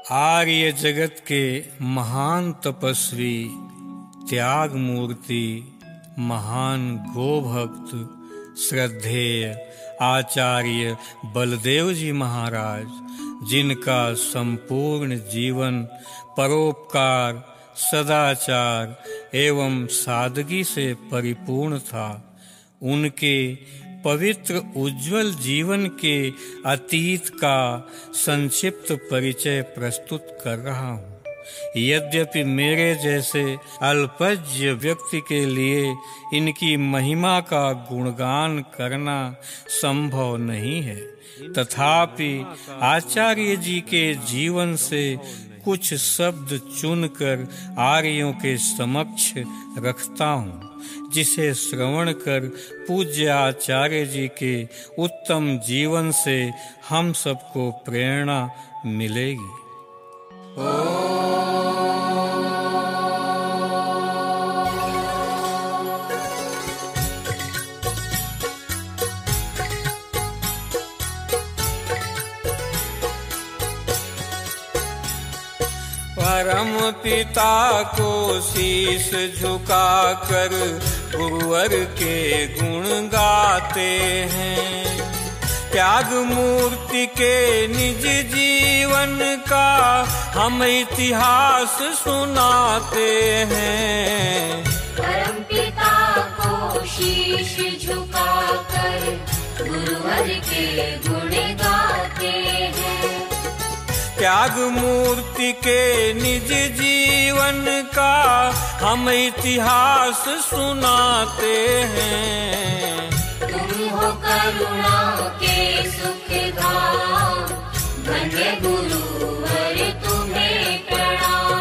आर्य जगत के महान तपस्वी, त्याग मूर्ति, महान गोभक्त, श्रद्धेय आचार्य बलदेव जी महाराज, जिनका संपूर्ण जीवन परोपकार, सदाचार एवं सादगी से परिपूर्ण था, उनके पवित्र उज्जवल जीवन के अतीत का संक्षिप्त परिचय प्रस्तुत कर रहा हूँ। यद्यपि मेरे जैसे अल्पज्ञ व्यक्ति के लिए इनकी महिमा का गुणगान करना संभव नहीं है, तथापि आचार्य जी के जीवन से कुछ शब्द चुनकर आर्यों के समक्ष रखता हूँ, जिसे श्रवण कर पूज्य आचार्य जी के उत्तम जीवन से हम सबको प्रेरणा मिलेगी। परम पिता को शीश झुकाकर गुरुवर के गुण गाते हैं, त्याग मूर्ति के निज जीवन का हम इतिहास सुनाते हैं। परम पिता को शीश झुकाकर गुरुवर के गुण गाते हैं, त्याग मूर्ति के निज जीवन का हम इतिहास सुनाते हैं। तुम हो करुणा के सुख धाम, बने गुरुवर तुम्हें प्रणाम।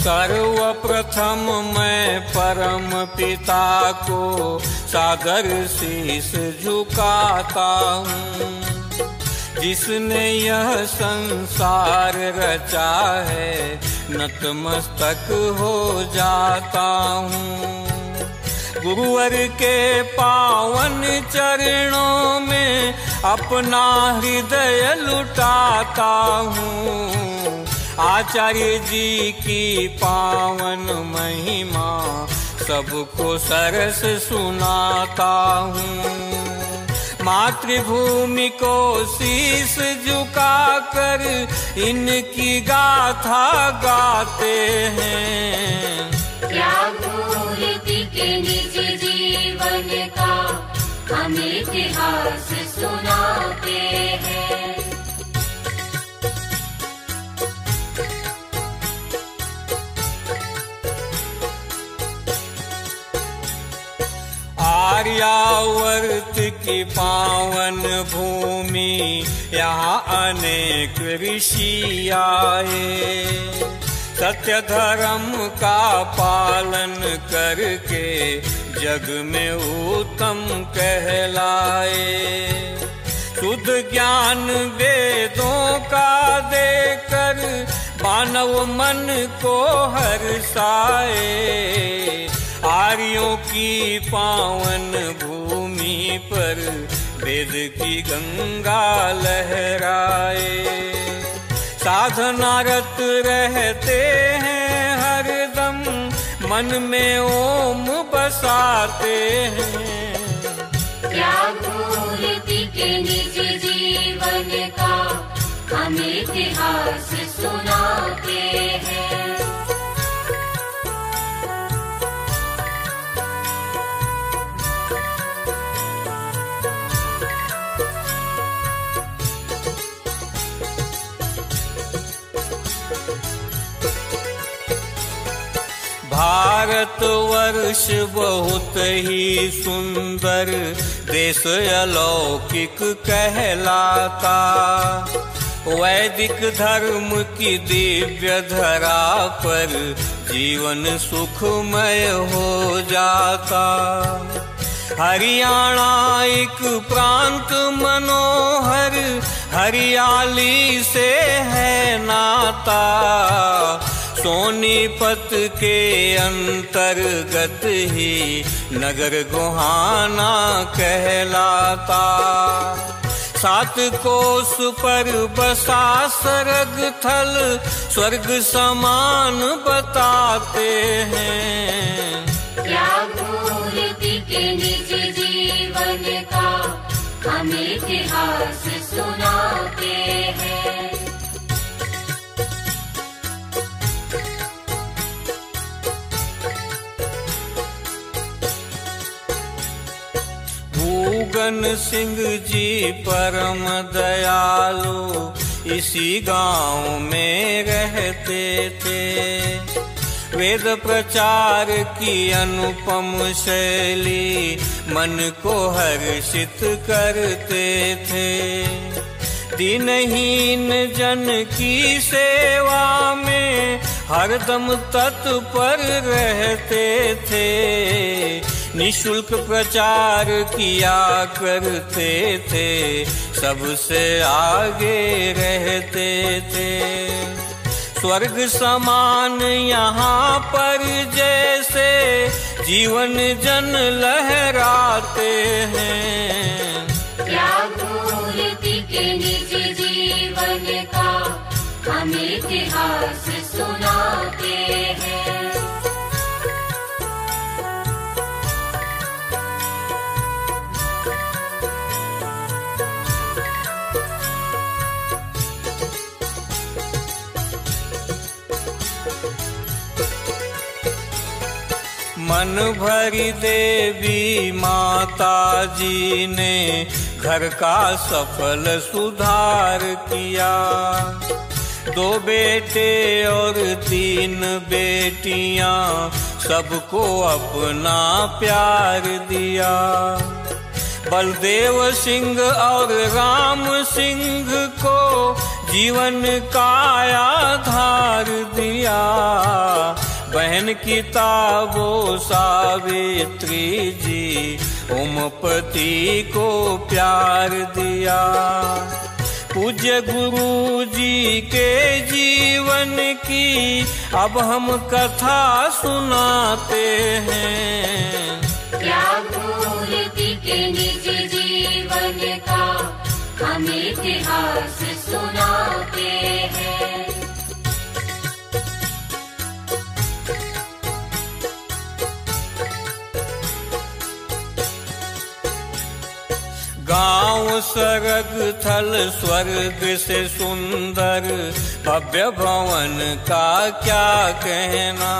सर्वप्रथम मैं परम पिता को सादर शीश झुकाता हूँ, जिसने यह संसार रचा है, नतमस्तक हो जाता हूँ। गुरुवर के पावन चरणों में अपना हृदय लुटाता हूँ। आचार्य जी की पावन महिमा सबको सरस सुनाता हूँ। मातृभूमि को शीश झुकाकर इनकी गाथा गाते हैं। त्याग मूर्ति के निज जीवन का हम इतिहास सुनाते हैं। आर्यावर्त की पावन भूमि, यहाँ अनेक ऋषि आए, सत्य धर्म का पालन करके जग में उत्तम कहलाए। शुद्ध ज्ञान वेदों का देकर मानव मन को हर्षाए। आर्यों की पावन भूमि पर वेद की गंगा लहराए। साधनारत रहते हैं हरदम, मन में ओम बसाते हैं। त्याग मूर्ति के निज जीवन का हम इतिहास सुनाते हैं। भारतवर्ष बहुत ही सुंदर देश अलौकिक कहलाता, वैदिक धर्म की दिव्य धरा पर जीवन सुखमय हो जाता। हरियाणा एक प्रांत मनोहर, हरियाली से माता। सोनीपत के अंतर्गत ही नगर गोहाना कहलाता। 7 कोस पर बसा सरग थल स्वर्ग समान बताते हैं। त्यागमूर्ति के निज जीवन का हम इतिहास सुनाते हैं। भूगन सिंह जी परम दयालु इसी गांव में रहते थे। वेद प्रचार की अनुपम शैली मन को हर्षित करते थे। दीनहीन जन की सेवा में हरदम तत्पर रहते थे। निःशुल्क प्रचार किया करते थे, सबसे आगे रहते थे। स्वर्ग समान यहाँ पर जैसे जीवन जन लहराते हैं। त्यागमूर्ति के निज जीवन का हम इतिहास सुनाते हैं। मन भरी देवी माता जी ने घर का सफल सुधार किया। 2 बेटे और 3 बेटियां सबको अपना प्यार दिया। बलदेव सिंह और राम सिंह को जीवन का आधार दिया। बहन की ताबो सावित्री जी उमपति को प्यार दिया। पूज्य गुरु जी के जीवन की अब हम कथा सुनाते हैं। त्यागमूर्ति के निज जीवन का हम इतिहास सुनाते हैं। गांव सरग थल स्वर्ग से सुंदर भव्य भवन का क्या कहना।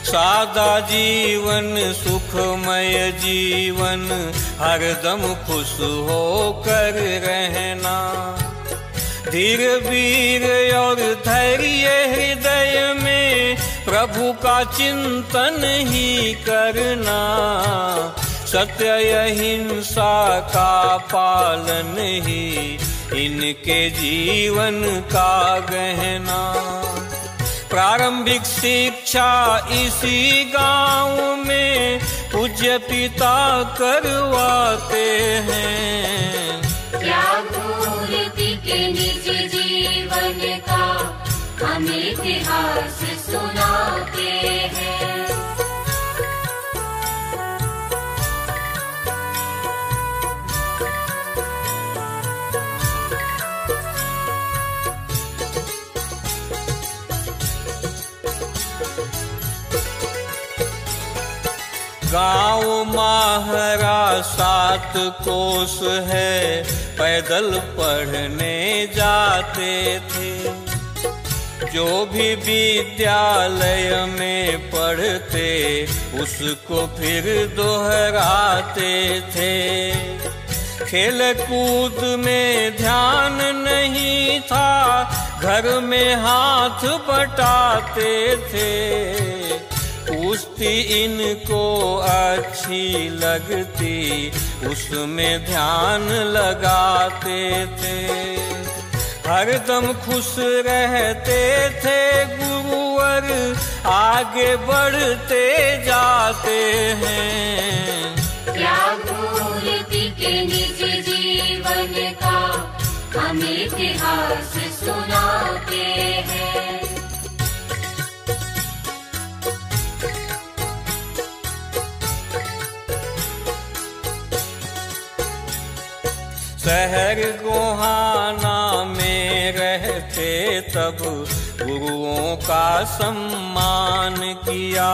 सादा जीवन सुखमय जीवन हरदम खुश होकर रहना। धीर वीर और धैर्य हृदय में प्रभु का चिंतन ही करना। सत्य अहिंसा का पालन ही इनके जीवन का गहना। प्रारंभिक शिक्षा इसी गांव में पूज्य पिता करवाते हैं। त्यागमूर्ति के निज जीवन का हम इतिहास सुनाते हैं। गाँव माहरा 7 कोस है, पैदल पढ़ने जाते थे। जो भी विद्यालय में पढ़ते उसको फिर दोहराते थे। खेल कूद में ध्यान नहीं था, घर में हाथ बटाते थे। कुश्ती इनको अच्छी लगती, उसमें ध्यान लगाते थे। हरदम खुश रहते थे गुरुवर, आगे बढ़ते जाते हैं। त्यागमूर्ति के निज जीवन का हम इतिहास सुनाते शहर गोहाना में रहते तब गुरुओं का सम्मान किया।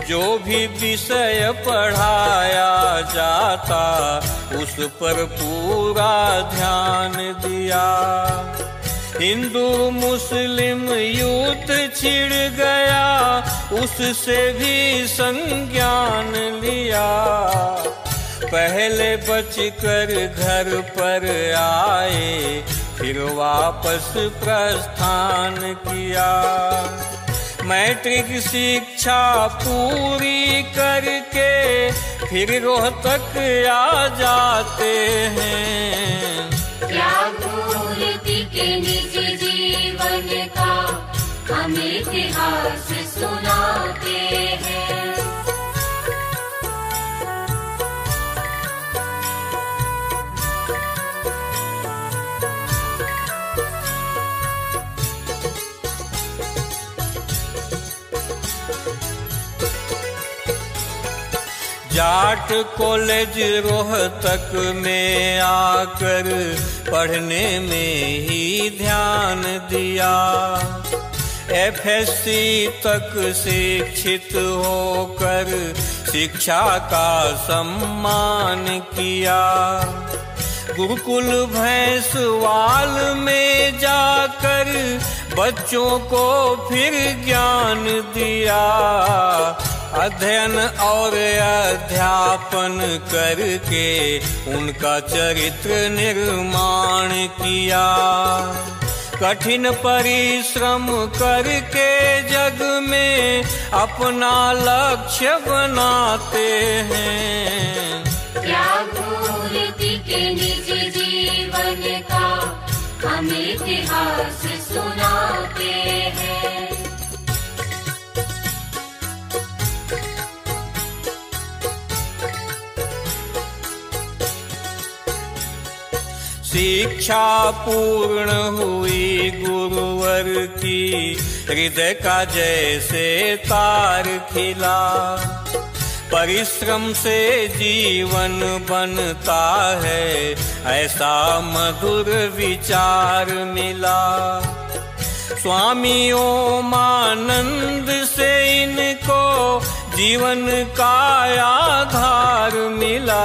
जो भी विषय पढ़ाया जाता उस पर पूरा ध्यान दिया। हिंदू मुस्लिम युद्ध छिड़ गया, उससे भी संज्ञान लिया। पहले बचकर घर पर आए, फिर वापस प्रस्थान किया। मैट्रिक शिक्षा पूरी करके फिर रोहतक आ जाते हैं। त्याग मूर्ति के निज जीवन का हम इतिहास सुनाते हैं। जाट कॉलेज रोहतक में आकर पढ़ने में ही ध्यान दिया। FSC तक शिक्षित होकर शिक्षा का सम्मान किया। गुरुकुल भैंसवाल में जाकर बच्चों को फिर ज्ञान दिया। अध्ययन और अध्यापन करके उनका चरित्र निर्माण किया। कठिन परिश्रम करके जग में अपना लक्ष्य बनाते हैं। त्याग मूर्ति के निज जीवन का हम इतिहास सुनाते हैं। शिक्षा पूर्ण हुई गुरुवर की, हृदय का जैसे तार खिला। परिश्रम से जीवन बनता है, ऐसा मधुर विचार मिला। स्वामी ओमानंद से इनको जीवन का आधार मिला।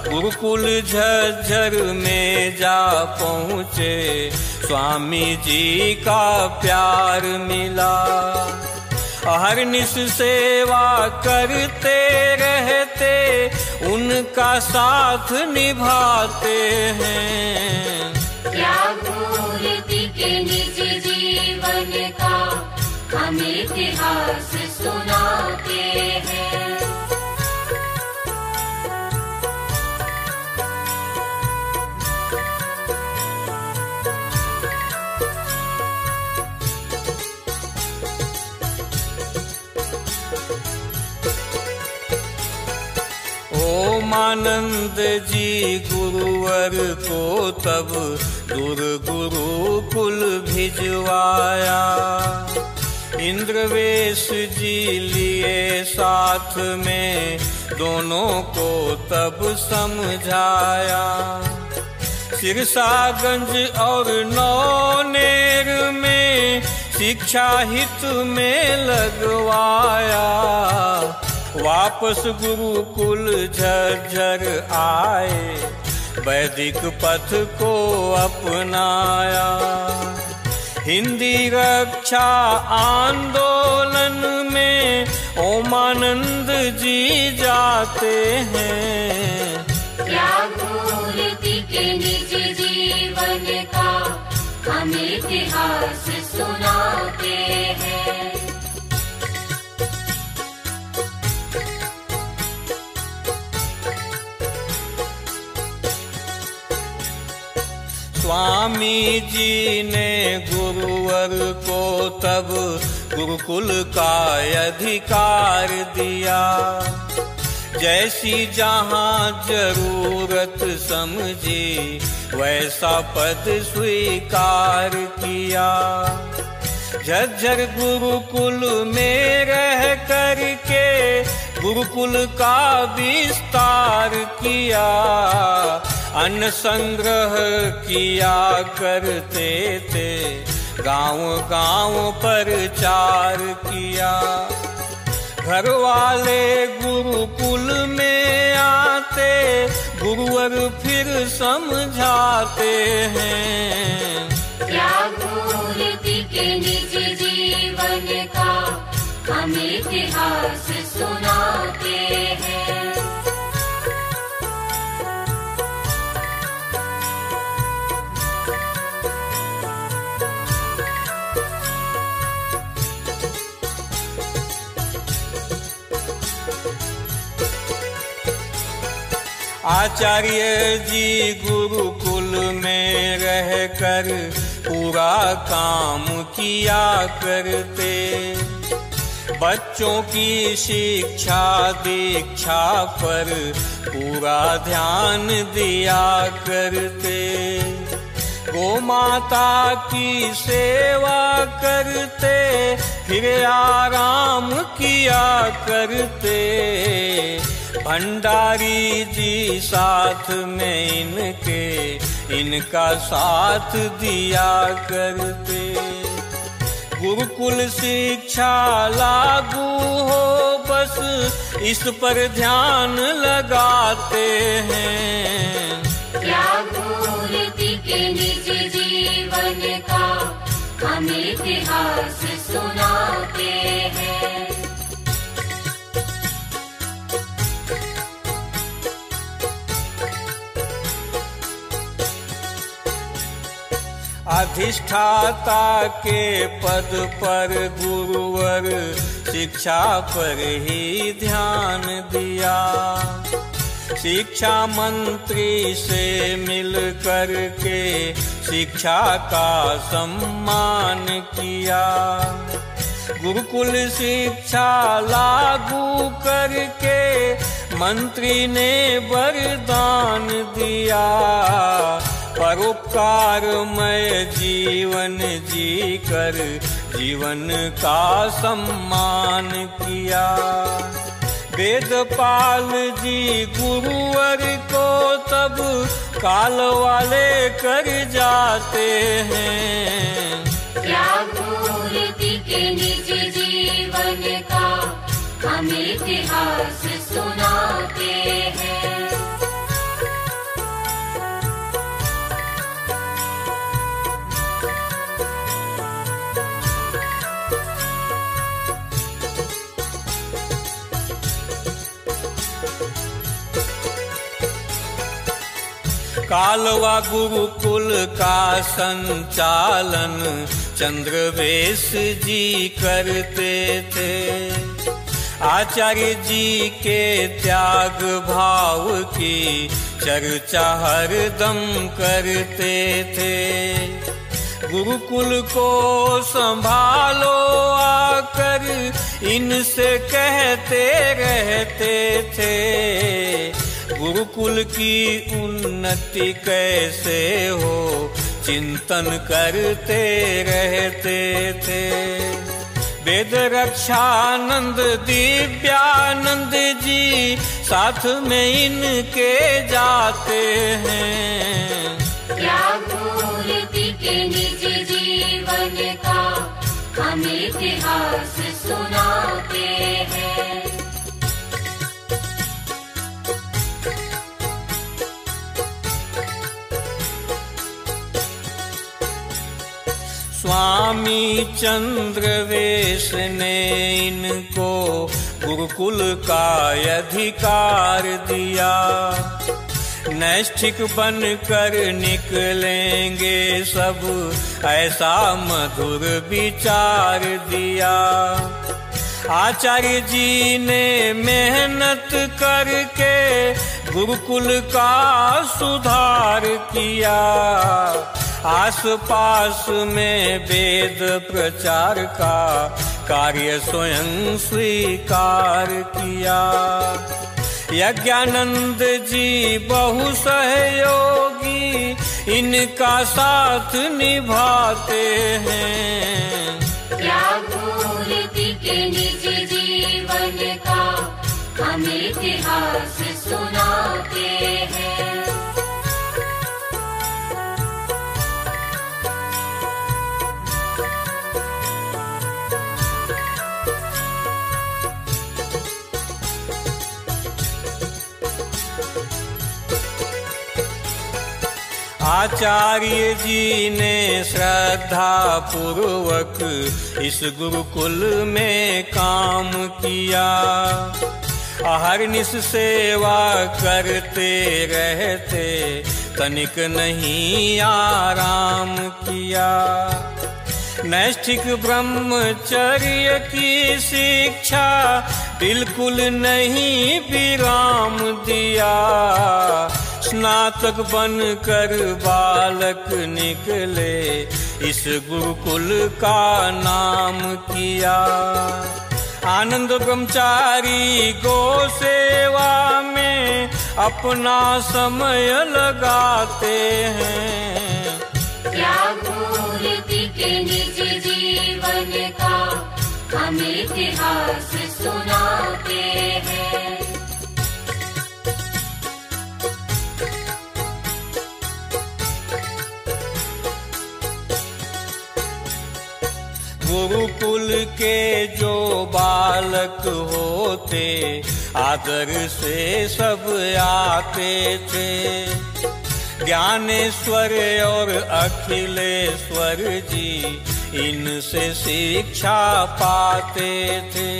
गुरुकुल झज्जर में जा पहुँचे, स्वामी जी का प्यार मिला। अहर्निश सेवा करते रहते, उनका साथ निभाते हैं। त्याग मूर्ति के निज जीवन का हम इतिहास सुनाते हैं। ओमानंद जी गुरुवर को तब दूर गुरुकुल भिजवाया। इंद्रवेश जी लिए साथ में, दोनों को तब समझाया। सिरसागंज और नौनेर में शिक्षा हित में लगवाया। वापस गुरुकुल झज्जर आए, वैदिक पथ को अपनाया। हिंदी रक्षा आंदोलन में ओमानंद जी जाते हैं। त्याग मूर्ति के निज जीवन का हम इतिहास सुनाते हैं। स्वामी जी ने गुरुवर को तब गुरुकुल का अधिकार दिया। जैसी जहाँ जरूरत समझी, वैसा पद स्वीकार किया। झज्जर गुरुकुल में रह करके गुरुकुल का विस्तार किया, अन्न संग्रह किया करते थे, गांव गांव प्रचार किया। घर वाले गुरुकुल में आते, गुरुवर फिर समझाते हैं, त्यागमूर्ति के निज जीवन का हम इतिहास सुनाते हैं। आचार्य जी गुरुकुल में रहकर पूरा काम किया करते, बच्चों की शिक्षा दीक्षा पर पूरा ध्यान दिया करते, गो माता की सेवा करते, फिर आराम किया करते। भंडारी जी साथ में इनका साथ दिया करते। गुरुकुल शिक्षा लागू हो बस इस पर ध्यान लगाते हैं, त्यागमूर्ति के निज जीवन का हम इतिहास सुनाते हैं। अधिष्ठाता के पद पर गुरुवर शिक्षा पर ही ध्यान दिया, शिक्षा मंत्री से मिल कर के शिक्षा का सम्मान किया। गुरुकुल शिक्षा लागू करके मंत्री ने वरदान दिया, परोपकारमय जीवन जी कर जीवन का सम्मान किया। वेदपाल जी गुरुवर को तब काल वाले कर जाते हैं, त्यागमूर्ति के निज जीवन का हम इतिहास सुनाते हैं। कालवा गुरुकुल का संचालन चंद्रवेश जी करते थे, आचार्य जी के त्याग भाव की चर्चा हरदम करते थे। गुरुकुल को संभालो आकर इनसे कहते रहते थे, गुरुकुल की उन्नति कैसे हो चिंतन करते रहते थे। वेद रक्षानंद दिव्यानंद जी साथ में इनके जाते हैं, त्यागमूर्ति के निज जीवन का हम इतिहास सुनाते हैं। स्वामी चंद्रवेश ने इनको गुरुकुल का अधिकार दिया, नैष्ठिक बनकर निकलेंगे सब ऐसा मधुर विचार दिया। आचार्य जी ने मेहनत करके गुरुकुल का सुधार किया, आस पास में वेद प्रचार का कार्य स्वयं स्वीकार किया। यज्ञानंद जी बहु सहयोगी इनका साथ निभाते हैं, त्यागमूर्ति के निज जीवन का हम इतिहास सुनाते हैं। आचार्य जी ने श्रद्धा पूर्वक इस गुरुकुल में काम किया। अहर्निश सेवा करते रहते, तनिक नहीं आराम किया। नैष्ठिक ब्रह्मचर्य की शिक्षा बिल्कुल नहीं विराम दिया। स्नातक बनकर बालक निकले, इस गुरुकुल का नाम किया। आनंद ब्रह्मचारी गो सेवा में अपना समय लगाते हैं। त्याग मूर्ति के निज जीवन का हम इतिहास सुनाते हैं। गुरुकुल के जो बालक होते, आदर से सब आते थे। ज्ञानेश्वर और अखिलेश्वर जी इनसे शिक्षा पाते थे।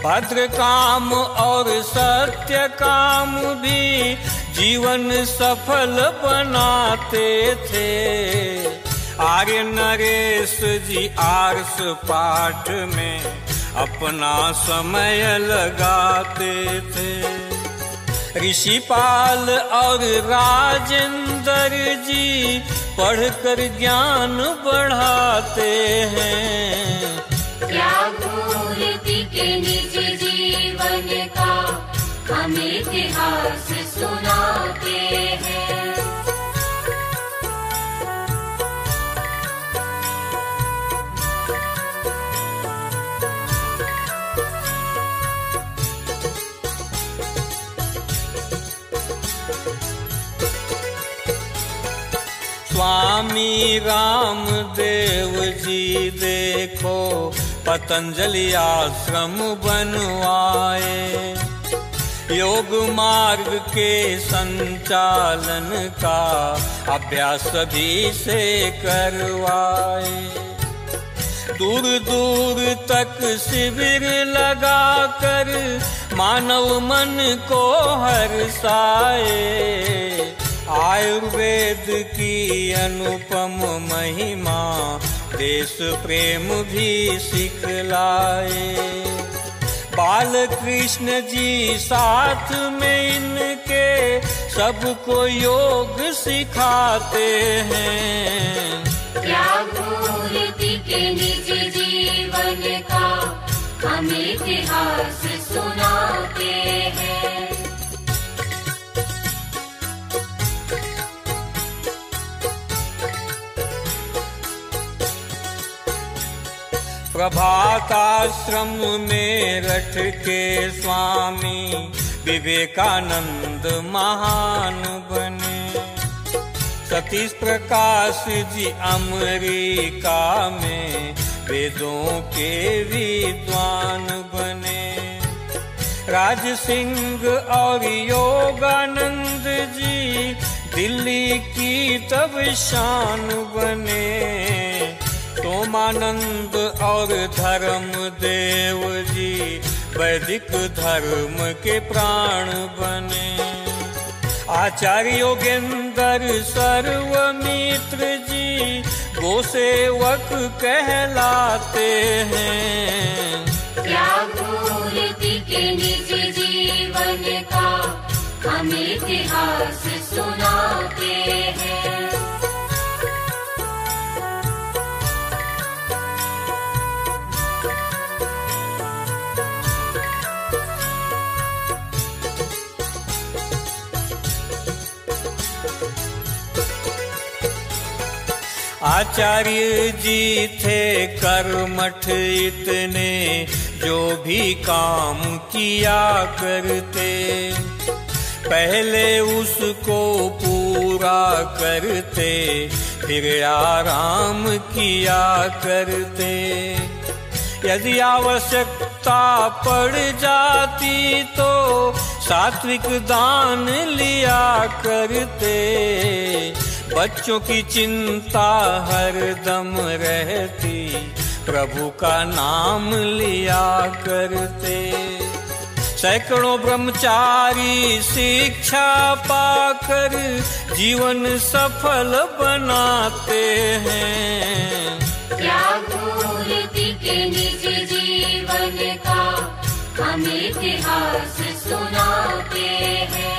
भद्र काम और सत्य काम भी जीवन सफल बनाते थे। आर्य नरेश जी आर्ष पाठ में अपना समय लगाते थे। ऋषिपाल और राजेंद्र जी पढ़कर ज्ञान बढ़ाते हैं। त्याग मूर्ति के निज जीवन का हम इतिहास सुनाते हैं। स्वामी रामदेव जी देखो पतंजलि आश्रम बनवाए। योग मार्ग के संचालन का अभ्यास सभी से करवाए। दूर दूर तक शिविर लगाकर मानव मन को हर्षाए। आयुर्वेद की अनुपम महिमा देश प्रेम भी सिखलाए। बाल कृष्ण जी साथ में इनके सबको योग सिखाते हैं। त्याग मूर्ति के निज जीवन का हम इतिहास सुनाते हैं। प्रभाताश्रम में रठ के स्वामी विवेकानंद महान बने। सतीश प्रकाश जी अमेरिका में वेदों के विद्वान बने। राज सिंह और योगानंद जी दिल्ली की तब शान बने। सोमानंद और धर्मदेव जी वैदिक धर्म के प्राण बने। आचार्य योगेंद्र सर्वमित्र जी गोसेवक कहलाते हैं। त्याग मूर्ति के निज जीवन का हम इतिहास सुनाते हैं। आचार्य जी थे कर्मठ इतने जो भी काम किया करते, पहले उसको पूरा करते, फिर आराम किया करते। यदि आवश्यकता पड़ जाती तो सात्विक दान लिया करते। बच्चों की चिंता हरदम रहती, प्रभु का नाम लिया करते। सैकड़ों ब्रह्मचारी शिक्षा पाकर जीवन सफल बनाते हैं। त्याग मूर्ति के निज जीवन का हम इतिहास सुनाते हैं।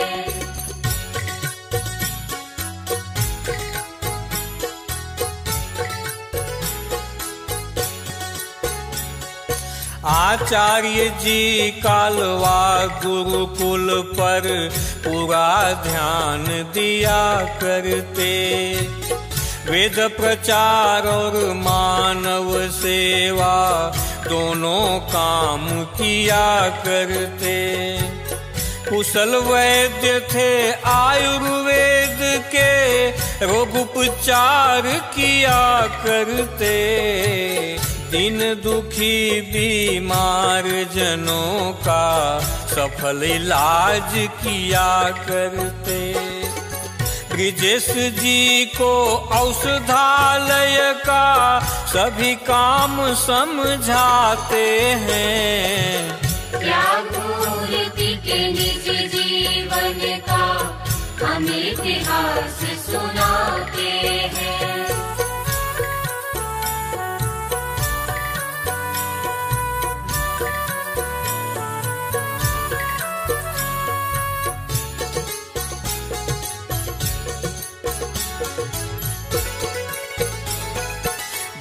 आचार्य जी कालवा गुरुकुल पर पूरा ध्यान दिया करते। वेद प्रचार और मानव सेवा दोनों काम किया करते। कुशल वैद्य थे आयुर्वेद के, रोग उपचार किया करते। दिन दुखी बीमार जनों का सफल इलाज किया करते। ब्रिजेश जी को औषधालय का सभी काम समझाते हैं। त्याग मूर्ति के निज जीवन का हम इतिहास सुनाते हैं।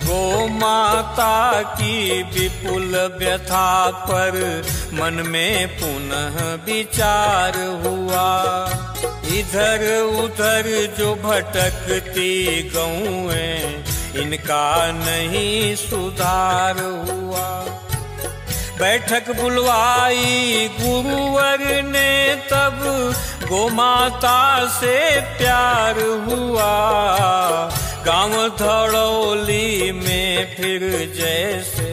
गो माता की विपुल व्यथा पर मन में पुनः विचार हुआ। इधर उधर जो भटकती गौएं, इनका नहीं सुधार हुआ। बैठक बुलवाई गुरुवर ने तब, गो माता से प्यार हुआ। गांव धड़ौली में फिर जैसे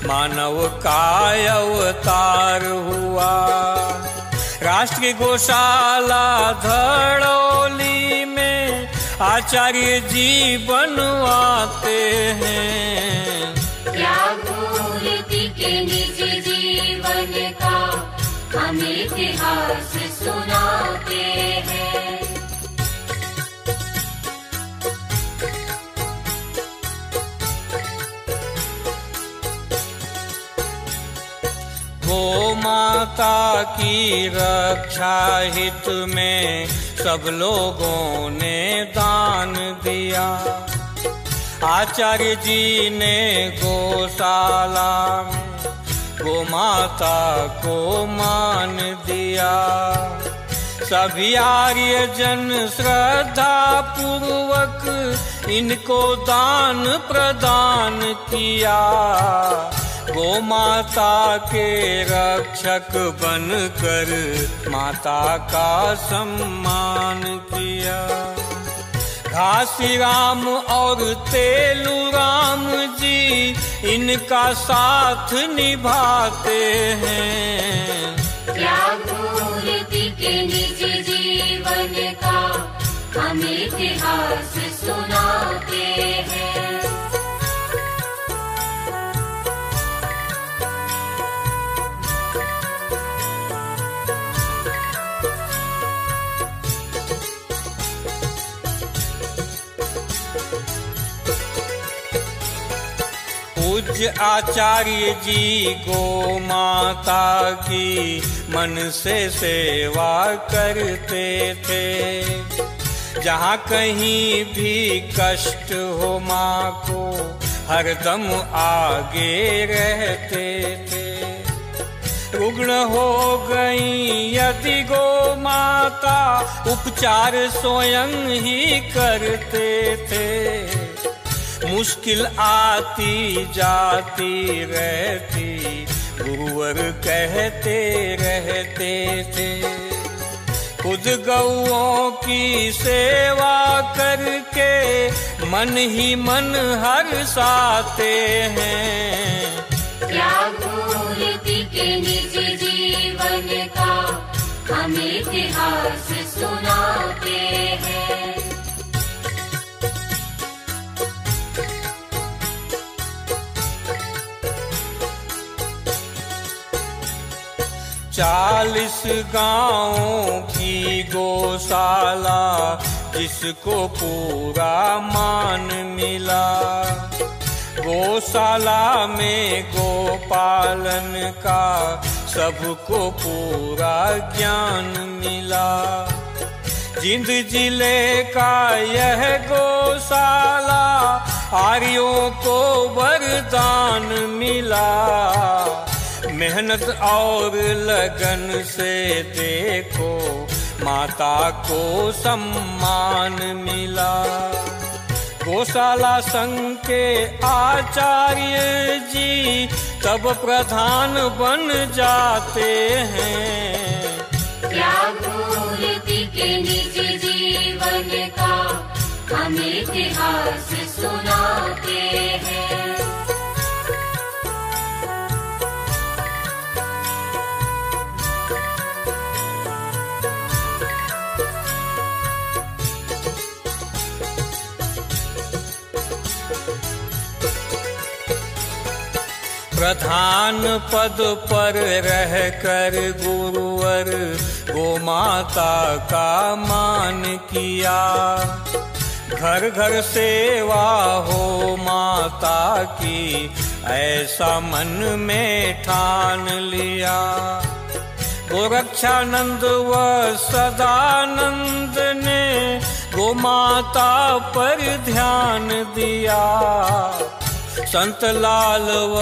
मानव का अवतार हुआ। राष्ट्रीय गौशाला धड़ौली में आचार्य जी बनवाते हैं। त्याग मूर्ति के निज जीवन का हम इतिहास सुनाते हैं। गो माता की रक्षा हित में सब लोगों ने दान दिया। आचार्य जी ने गौशाला में गो माता को मान दिया। सभी आर्य जन श्रद्धा पूर्वक इनको दान प्रदान किया। गो माता के रक्षक बनकर माता का सम्मान किया। घासी राम और तेलू राम जी इनका साथ निभाते हैं। त्याग मूर्ति के निज जीवन का हम इतिहास सुनाते हैं। पूज्य आचार्य जी गो माता की मन से सेवा करते थे। जहाँ कहीं भी कष्ट हो माँ को हरदम आगे रहते थे। रुग्ण हो गई यदि गो माता उपचार स्वयं ही करते थे। मुश्किल आती जाती रहती गुरुवर कहते रहते थे। खुद गौओं की सेवा करके मन ही मन हर्षाते हैं। त्यागमूर्ति के निज जीवन का हम इतिहास सुनाते हैं। 40 गाँवों की गौशाला जिसको पूरा मान मिला। गौशाला में गोपालन का सबको पूरा ज्ञान मिला। जिंद जिले का यह गौशाला आर्यों को वरदान मिला। मेहनत और लगन से देखो माता को सम्मान मिला। गौशाला संघ के आचार्य जी तब प्रधान बन जाते हैं। त्यागमूर्ति के निज जीवन का हम इतिहास सुनाते हैं। प्रधान पद पर रहकर गुरुवर गोमाता का मान किया। घर घर सेवा हो माता की ऐसा मन में ठान लिया। गोरक्षानंद व सदानंद ने गोमाता पर ध्यान दिया। संत लाल व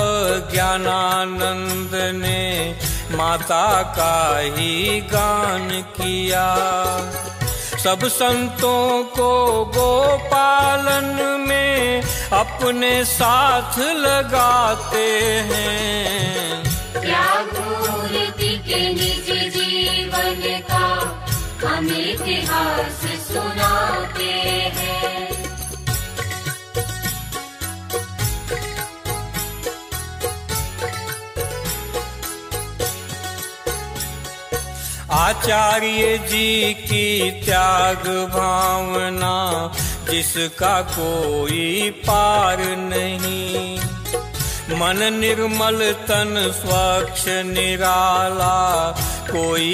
ज्ञानानंद ने माता का ही गान किया। सब संतों को गोपालन में अपने साथ लगाते हैं। त्यागमूर्ति के निज जीवन का हम इतिहास सुनाते हैं। आचार्य जी की त्याग भावना जिसका कोई पार नहीं। मन निर्मल तन स्वच्छ निराला कोई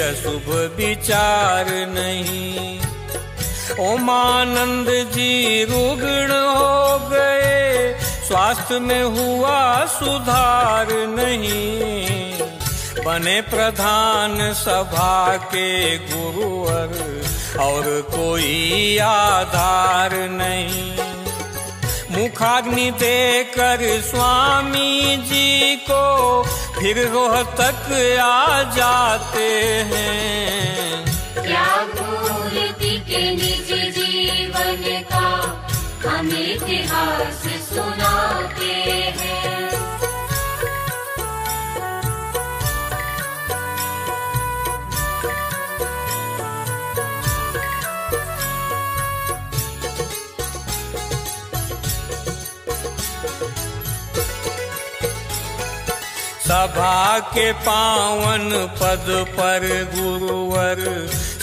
अशुभ विचार नहीं। ओमानंद जी रुग्ण हो गए स्वास्थ्य में हुआ सुधार नहीं। बने प्रधान सभा के गुरुवर और कोई आधार नहीं। मुखाग्नि देकर स्वामी जी को फिर रोहतक आ जाते हैं। त्यागमूर्ति के निज जीवन का हम इतिहास सुनाते हैं। सभा के पावन पद पर गुरुवर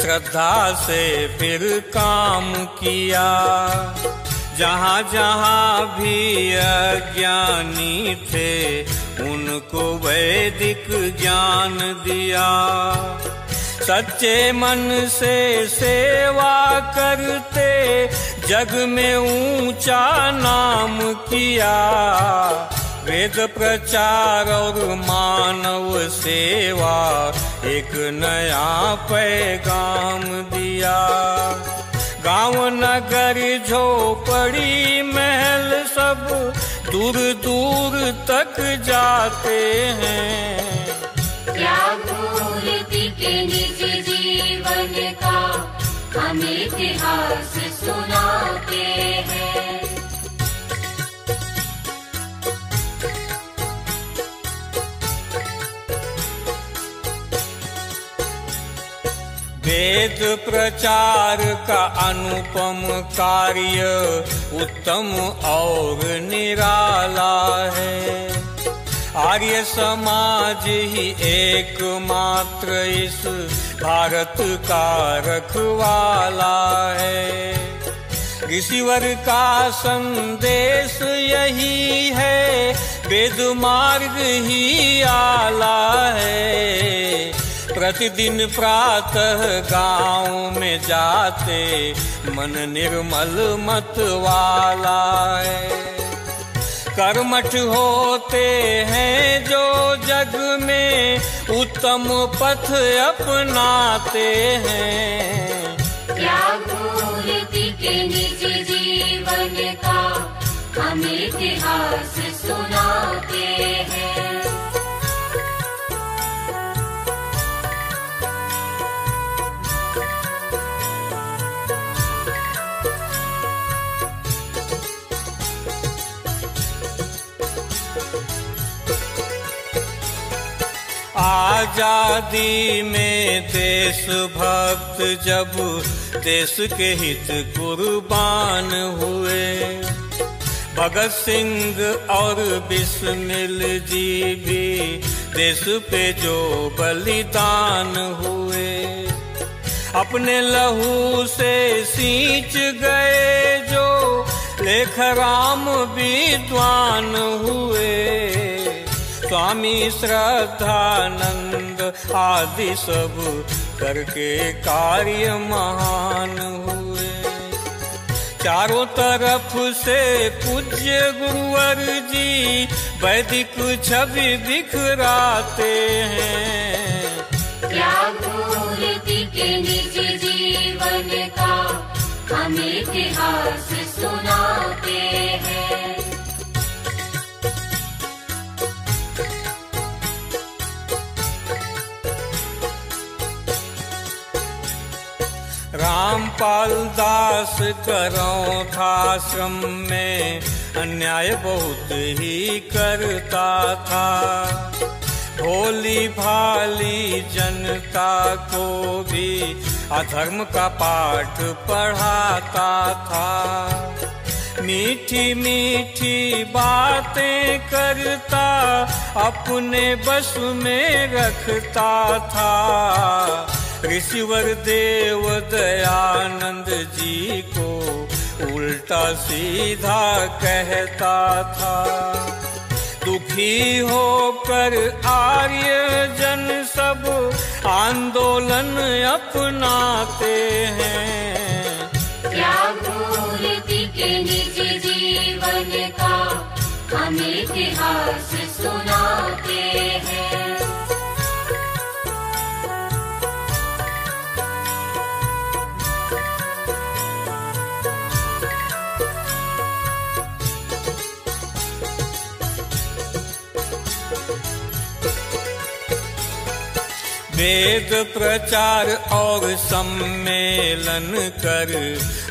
श्रद्धा से फिर काम किया। जहाँ जहाँ भी अज्ञानी थे उनको वैदिक ज्ञान दिया। सच्चे मन से सेवा करते जग में ऊंचा नाम किया। वेद प्रचार और मानव सेवा एक नया पैगाम दिया। गांव नगर झोपड़ी महल सब दूर दूर तक जाते हैं। त्यागमूर्ति के निज जीवन का हम इतिहास सुनाते हैं। वेद प्रचार का अनुपम कार्य उत्तम और निराला है। आर्य समाज ही एकमात्र इस भारत का रखवाला है। ऋषिवर का संदेश यही है, वेद मार्ग ही आला है। प्रतिदिन प्रातः गांव में जाते मन निर्मल मत वाला है। कर्मठ होते हैं जो जग में उत्तम पथ अपनाते हैं। त्याग मूर्ति के निज जीवन का हम इतिहास सुनाते हैं। आजादी में देशभक्त जब देश के हित कुर्बान हुए, भगत सिंह और बिस्मिल जी भी देश पे जो बलिदान हुए। अपने लहू से सींच गए जो लेखराम विद्वान हुए। स्वामी श्रद्धानंद आदि सब करके कार्य महान हुए। चारों तरफ से पूज्य गुरुवर जी वैदिक छवि बिखराते हैं। त्याग मूर्ति के निज जीवन का हम इतिहास सुनाते हैं। रामपाल दास करौंधाश्रम में अन्याय बहुत ही करता था। भोली भाली जनता को भी अधर्म का पाठ पढ़ाता था। मीठी मीठी बातें करता अपने बस में रखता था। ऋषिवर देव दयानंद जी को उल्टा सीधा कहता था। दुखी होकर आर्य जन सब आंदोलन अपनाते हैं। त्याग मूर्ति के निज जीवन का हम इतिहास सुनाते हैं। वेद प्रचार और सम्मेलन कर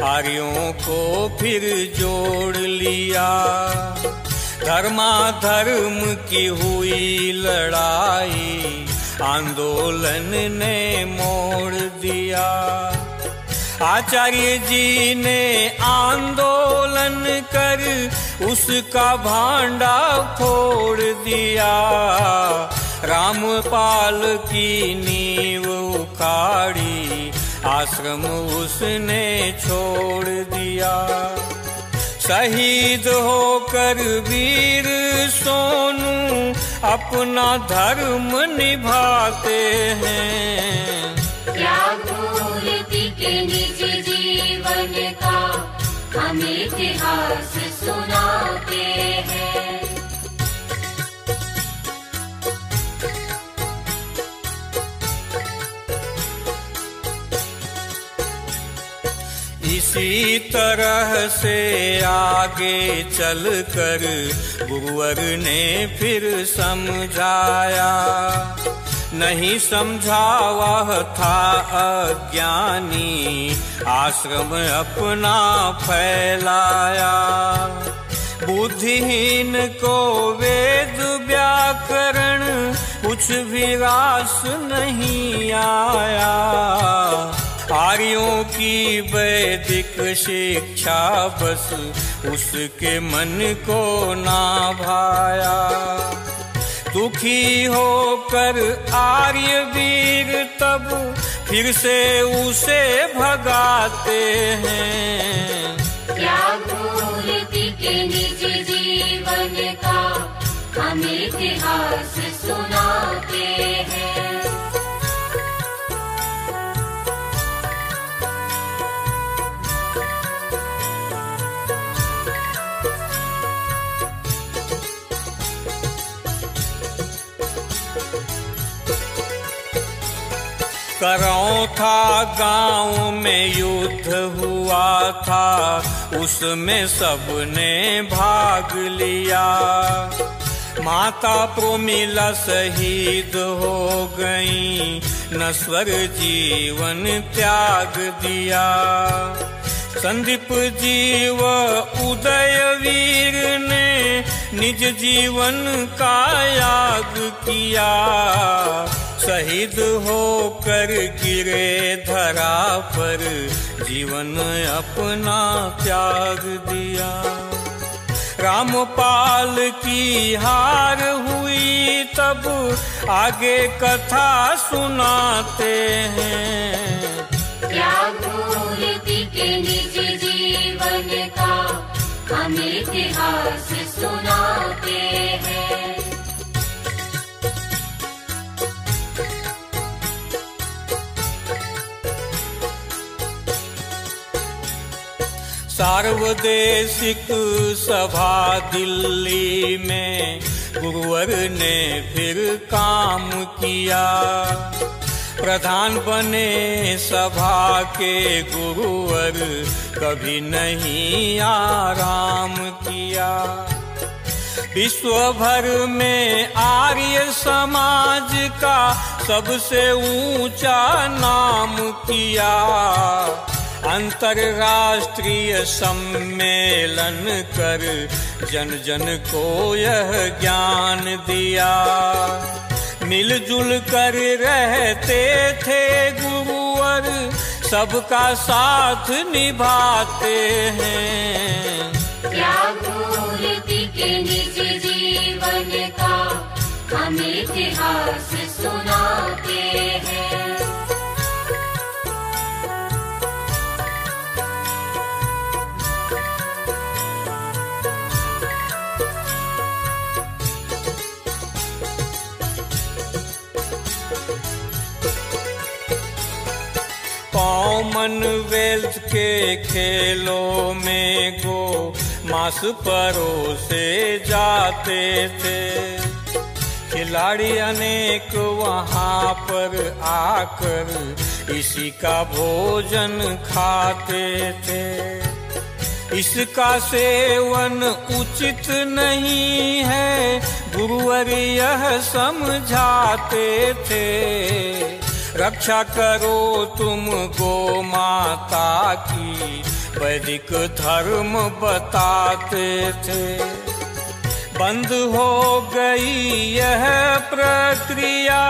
आर्यों को फिर जोड़ लिया। धर्माधर्म की हुई लड़ाई आंदोलन ने मोड़ दिया। आचार्य जी ने आंदोलन कर उसका भांडा फोड़ दिया। रामपाल की नींव उखाड़ी आश्रम उसने छोड़ दिया। शहीद होकर वीर सोनू अपना धर्म निभाते हैं। त्याग मूर्ति के निज जीवन का हम इतिहास सुनाते हैं। इसी तरह से आगे चलकर गुरुवर ने फिर समझाया। नहीं समझा वह था अज्ञानी, आश्रम अपना फैलाया। बुद्धिहीन को वेद व्याकरण कुछ कुछ भी रास नहीं आया। आर्यों की वैदिक शिक्षा बस उसके मन को ना भाया। दुखी होकर आर्य वीर तब फिर से उसे भगाते हैं। त्याग मूर्ति के निज जीवन का हम इतिहास सुनाते हैं। करौथा गांव में युद्ध हुआ था, उसमें सबने भाग लिया। माता प्रोमिला शहीद हो गई, नश्वर जीवन त्याग दिया। संदीप जीव उदयवीर ने निज जीवन का याग किया। शहीद होकर गिरे धरा पर, जीवन अपना त्याग दिया। रामपाल की हार हुई तब आगे कथा सुनाते हैं। त्याग मूर्ति के निज जीवन का हम इतिहास सुनाते हैं। सार्वदेशिक सभा दिल्ली में गुरुवर ने फिर काम किया। प्रधान बने सभा के गुरुवर, कभी नहीं आराम किया। विश्व भर में आर्य समाज का सबसे ऊंचा नाम किया। अंतर्राष्ट्रीय सम्मेलन कर जन जन को यह ज्ञान दिया। मिलजुल कर रहते थे गुरुवर, सबका साथ निभाते हैं। त्याग मूर्ति के निज जीवन का हम इतिहास सुनाते हैं। कॉमनवेल्थ के खेलों में गो मांस परोसे जाते थे। खिलाड़ी अनेक वहाँ पर आकर इसी का भोजन खाते थे। इसका सेवन उचित नहीं है, गुरुवर यह समझाते थे। रक्षा करो तुम गो माता की, वैदिक धर्म बताते थे। बंद हो गई यह प्रक्रिया,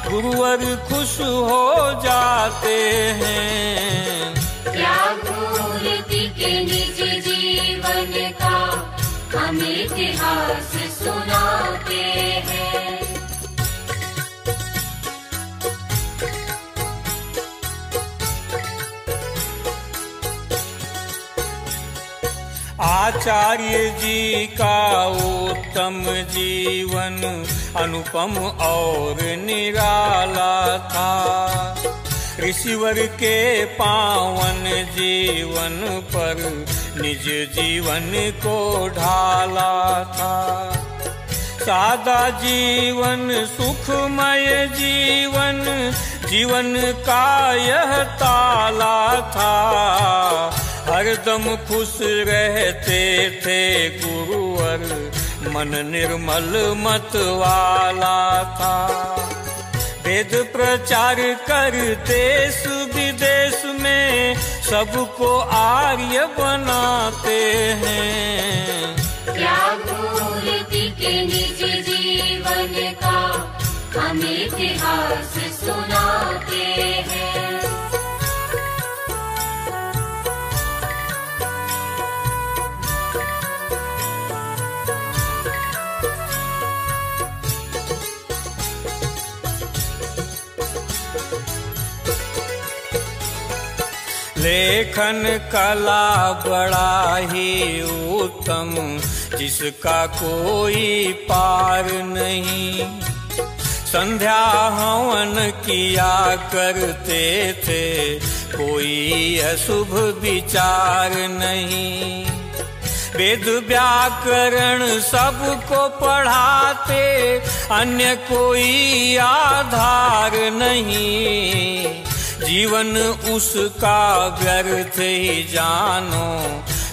गुरुवर खुश हो जाते हैं। त्याग मूर्ति के निज जीवन का हम इतिहास सुनाते हैं। आचार्य जी का उत्तम जीवन अनुपम और निराला था। ऋषिवर के पावन जीवन पर निज जीवन को ढाला था। सादा जीवन सुखमय जीवन, जीवन का यह ताला था। हरदम खुश रहते थे गुरुवर, मन निर्मल मत वाला था। वेद प्रचार कर देश विदेश में सबको आर्य बनाते हैं। त्याग मूर्ति के निज जीवन का इतिहास सुनाते हैं। लेखन कला बड़ा ही उत्तम, जिसका कोई पार नहीं। संध्या हवन किया करते थे, कोई अशुभ विचार नहीं। वेद व्याकरण सबको पढ़ाते, अन्य कोई आधार नहीं। जीवन उसका व्यर्थ ही जानो,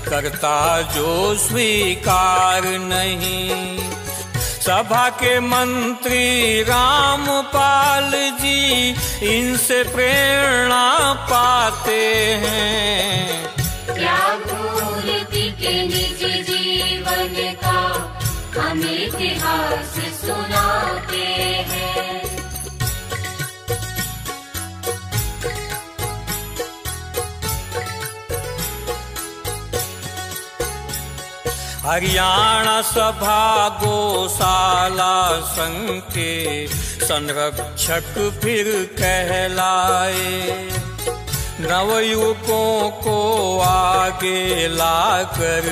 करता जो स्वीकार नहीं। सभा के मंत्री रामपाल जी इनसे प्रेरणा पाते हैं। त्याग मूर्ति के निज जीवन का हम इतिहास सुनाते हैं। हरियाणा सभा गौशाला संघ के संरक्षक फिर कहलाए। नवयुवकों को आगे लाकर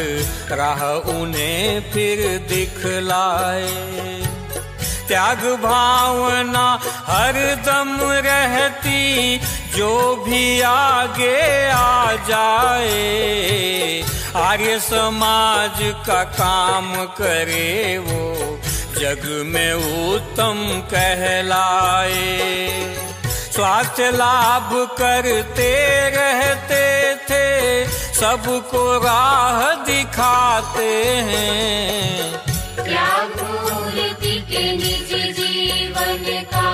राह उन्हें फिर दिखलाए। त्याग भावना हरदम रहती, जो भी आगे आ जाए। आर्य समाज का काम करे वो, जग में उत्तम कहलाए। स्वास्थ्य लाभ करते रहते थे, सबको राह दिखाते हैं। त्याग मूर्ति के निज जीवन का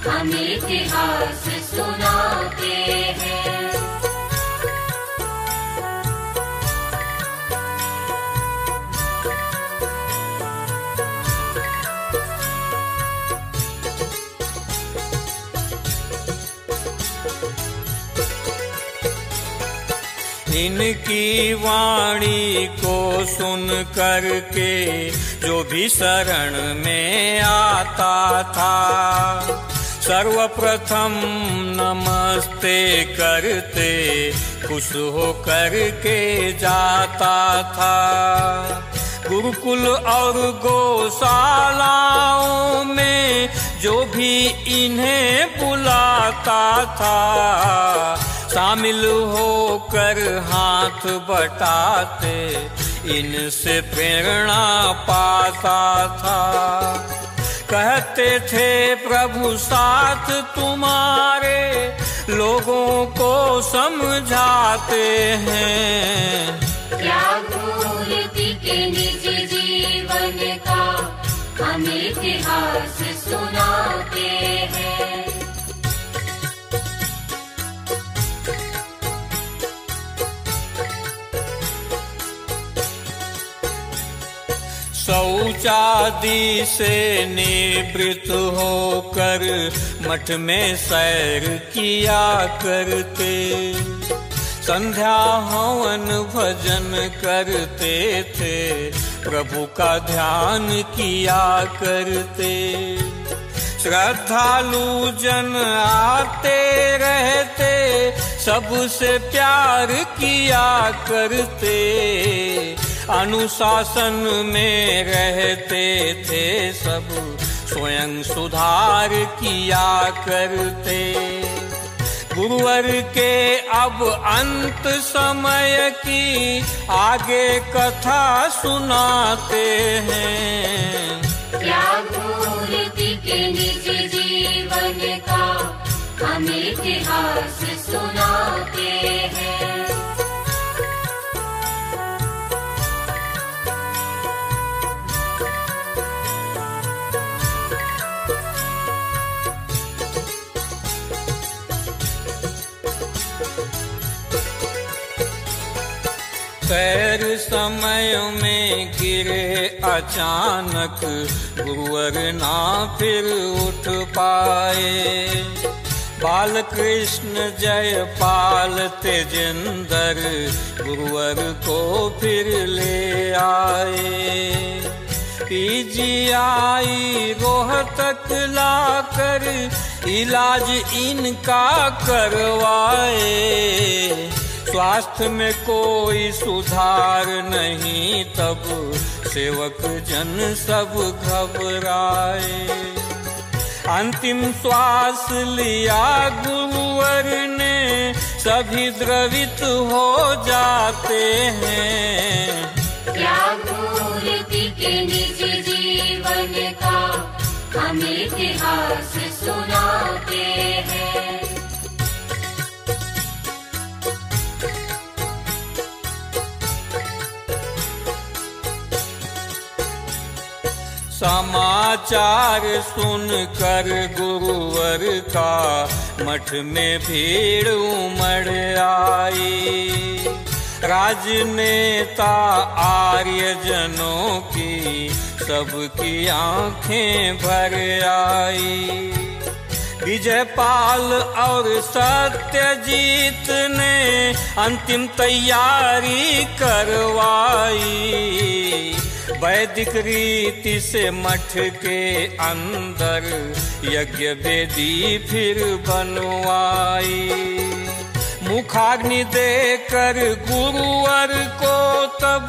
हम इतिहास सुनाते हैं। इनकी वाणी को सुन करके जो भी शरण में आता था, सर्वप्रथम नमस्ते करते खुश हो करके जाता था। गुरुकुल और गौशालाओं में जो भी इन्हें बुलाता था, शामिल होकर हाथ बटाते इनसे प्रेरणा पाता था। कहते थे प्रभु साथ तुम्हारे, लोगों को समझाते हैं। त्याग मूर्ति के निज जीवन का हम इतिहास सुनाते हैं। शौचादि से निवृत्त होकर मठ में सैर किया करते। संध्या हवन भजन करते थे, प्रभु का ध्यान किया करते। श्रद्धालु जन आते रहते, सबसे प्यार किया करते। अनुशासन में रहते थे सब, स्वयं सुधार किया करते। गुरुवर के अब अंत समय की आगे कथा सुनाते हैं। त्याग मूर्ति के निज जीवन का हम इतिहास सुनाते हैं। सैर समय में गिरे अचानक गुरुवर ना फिर उठ पाए। बाल कृष्ण जयपाल तेजेंद्र गुरुवर को फिर ले आए। पीजीआई रोहतक लाकर इलाज इनका करवाए। स्वास्थ्य में कोई सुधार नहीं, तब सेवक जन सब घबराए। अंतिम श्वास लिया गुरुवर ने, सभी द्रवित हो जाते हैं। त्यागमूर्ति के निज जीवन का हम इतिहास सुनाते हैं। समाचार सुनकर गुरुवर का मठ में भीड़ उमड़ आई। राजनेता आर्यजनों की सबकी आंखें भर आई। विजयपाल और सत्यजीत ने अंतिम तैयारी करवाई। वैदिक रीति से मठ के अंदर यज्ञ वेदी फिर बनवाई। मुखाग्नि देकर गुरुवर को तब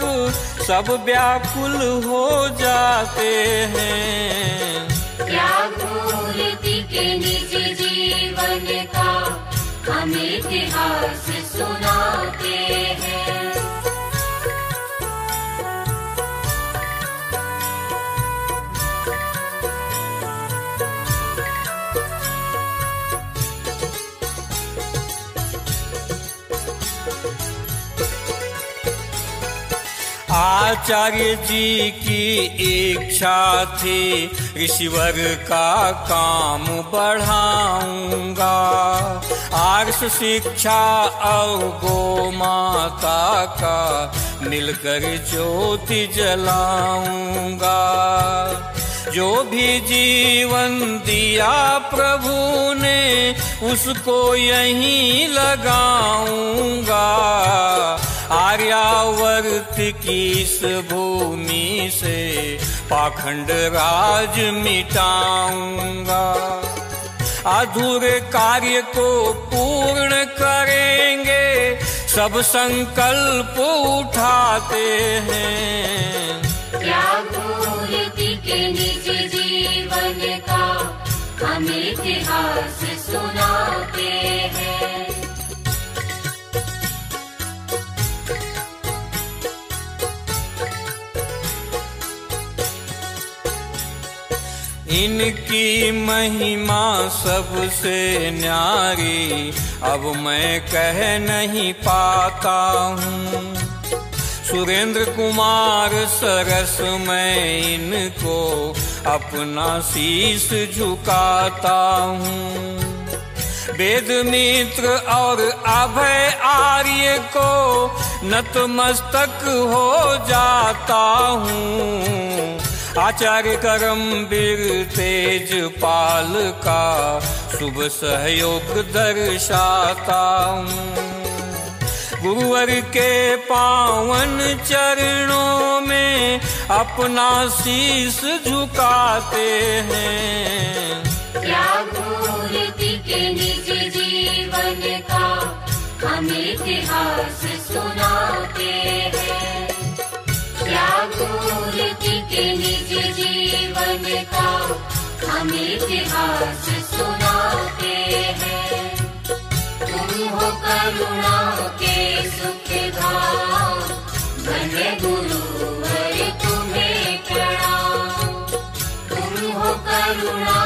सब व्याकुल हो जाते हैं। त्यागमूर्ति के निज जीवन का हम इतिहास सुनाते हैं। आचार्य जी की इच्छा थी ऋषिवर का काम बढ़ाऊंगा। आर्ष शिक्षा और गौ माता का मिलकर ज्योति जलाऊंगा। जो भी जीवन दिया प्रभु ने उसको यहीं लगाऊंगा। आर्यावर्त की इस भूमि से पाखंड राज मिटाऊंगा। अधूरे कार्य को पूर्ण करेंगे, सब संकल्प उठाते हैं। त्यागमूर्ति के निज जीवन का हम इतिहास सुनाते हैं। इनकी महिमा सबसे न्यारी अब मैं कह नहीं पाता हूँ। सुरेंद्र कुमार सरस मैं इनको अपना शीश झुकाता हूँ। वेद मित्र और अभय आर्य को नतमस्तक हो जाता हूँ। आचार्य करमवीर तेजपाल का शुभ सहयोग दर्शाता हूँ। गुरुवर के पावन चरणों में अपना शीश झुकाते हैं। त्यागमूर्ति के निज जीवन का हम इतिहास सुनाते हैं। त्यागमूर्ति के निज जीवन का हम इतिहास सुनाते हैं। तुम हो करुणा के सुखधाम, धन्य गुरुवर तुम्हें प्रणाम। तुम हो करुणा